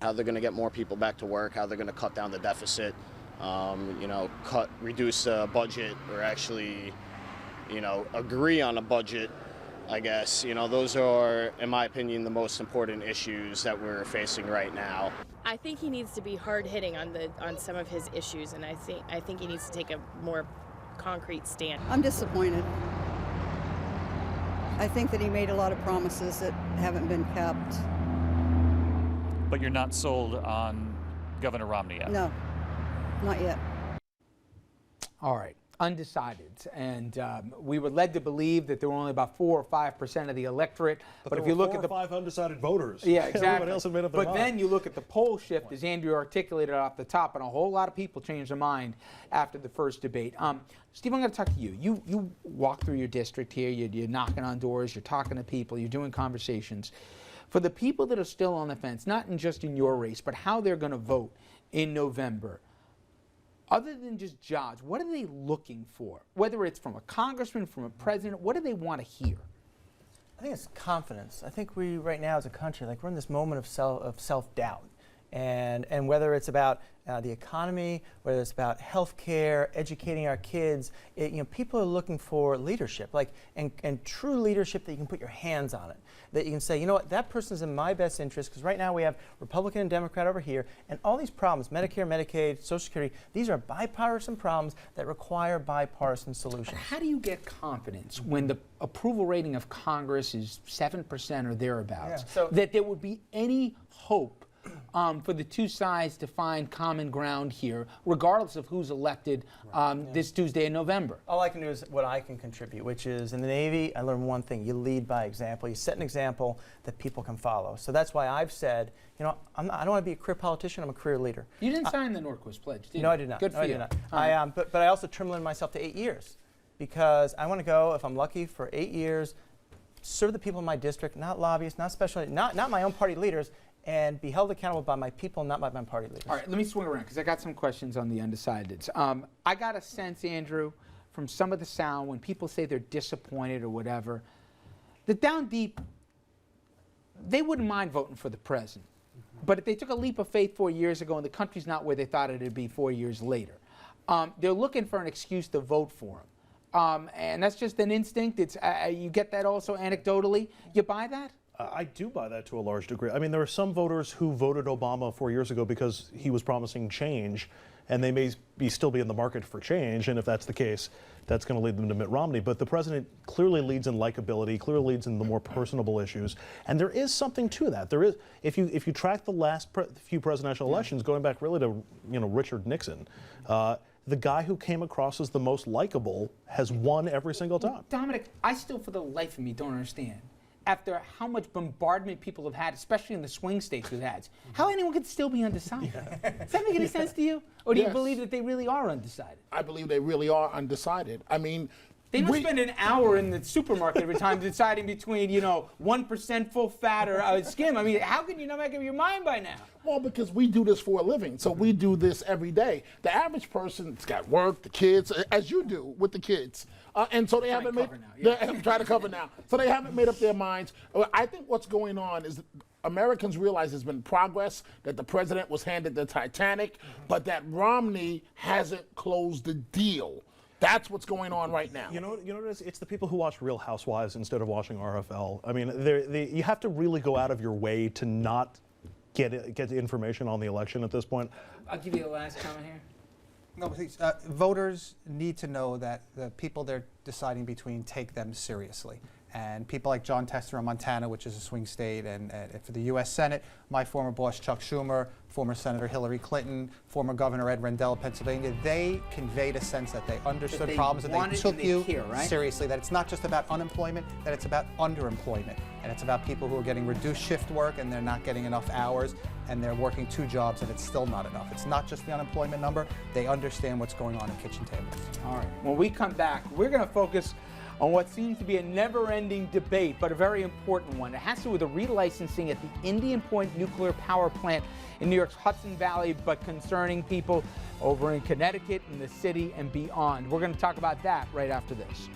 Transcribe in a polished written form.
how they're going to get more people back to work, how they're going to cut down the deficit, reduce the budget, or actually, agree on a budget, I guess. Those are, in my opinion, the most important issues that we're facing right now. I think he needs to be hard-hitting on some of his issues, and I think he needs to take a more concrete stand. I'm disappointed. I think that he made a lot of promises that haven't been kept. But you're not sold on Governor Romney yet? No, not yet. All right, undecided. And we were led to believe that there were only about 4 or 5% of the electorate. But if you look at the 4 or 5 undecided voters, yeah, exactly. Everybody else had made up their mind. Then you look at the poll shift, as Andrew articulated off the top, and a whole lot of people changed their mind after the first debate. Steve, I'm going to talk to you. You walk through your district here. You're knocking on doors. You're talking to people. You're doing conversations. For the people that are still on the fence, not just in your race, but how they're going to vote in November, other than just jobs, what are they looking for? Whether it's from a congressman, from a president, what do they want to hear? I think it's confidence. I think we, right now as a country, we're in this moment of self-doubt. And whether it's about the economy, whether it's about health care, educating our kids, people are looking for leadership, and true leadership that you can put your hands on it. That you can say, you know what, that person's in my best interest, because right now we have Republican and Democrat over here, and all these problems, Medicare, Medicaid, Social Security, these are bipartisan problems that require bipartisan solutions. But how do you get confidence when the approval rating of Congress is 7% or thereabouts, that there would be any hope for the two sides to find common ground here, regardless of who's elected this Tuesday in November? All I can do is what I can contribute, which is in the Navy, I learned one thing: you lead by example. You set an example that people can follow. So that's why I've said, I don't want to be a career politician. I'm a career leader. You didn't sign the Norquist Pledge, did you? No, I did not. Good for you. I did not. But I also trimmed myself to 8 years, because I want to go, if I'm lucky, for 8 years, serve the people in my district, not lobbyists, not my own party leaders, and be held accountable by my people, not by my party leaders. All right, let me swing around, because I got some questions on the undecideds. I got a sense, Andrew, from some of the sound, when people say they're disappointed or whatever, that down deep, they wouldn't mind voting for the president. But if they took a leap of faith 4 years ago and the country's not where they thought it would be 4 years later, they're looking for an excuse to vote for him. And that's just an instinct. It's you get that also anecdotally. You buy that? I do buy that to a large degree. I mean, there are some voters who voted Obama 4 years ago because he was promising change, and they may still be in the market for change, and if that's the case, that's going to lead them to Mitt Romney. But the president clearly leads in likability, clearly leads in the more personable issues, and there is something to that. There is, if you track the last few presidential elections, going back really to Richard Nixon, the guy who came across as the most likable has won every single time. Dominic, I still, for the life of me, don't understand. After how much bombardment people have had, especially in the swing states with ads, how anyone could still be undecided? Does that make any sense to you? Or do you believe that they really are undecided? I believe they really are undecided. I mean, they must spend an hour in the supermarket every time deciding between, 1% full fat or skim. I mean, how can you not make up your mind by now? Well, because we do this for a living, so we do this every day. The average person's got work, the kids, as you do with the kids. And so they haven't made, I'm trying to cover now. So they haven't made up their minds. I think what's going on is Americans realize there's been progress, that the president was handed the Titanic, but that Romney hasn't closed the deal. That's what's going on right now. You know what it is? It's the people who watch Real Housewives instead of watching RFL. I mean, you have to really go out of your way to not get the information on the election at this point. I'll give you the last comment here. No, please, voters need to know that the people they're deciding between take them seriously. And people like John Tester in Montana, which is a swing state, and for the U.S. Senate, my former boss Chuck Schumer, former Senator Hillary Clinton, former Governor Ed Rendell of Pennsylvania, they conveyed a sense that they understood problems and they took you seriously, that it's not just about unemployment, that it's about underemployment. And it's about people who are getting reduced shift work and they're not getting enough hours and they're working 2 jobs and it's still not enough. It's not just the unemployment number. They understand what's going on in kitchen tables. All right. When we come back, we're going to focus on what seems to be a never-ending debate, but a very important one. It has to do with the relicensing at the Indian Point nuclear power plant in New York's Hudson Valley, but concerning people over in Connecticut, in the city, and beyond. We're going to talk about that right after this.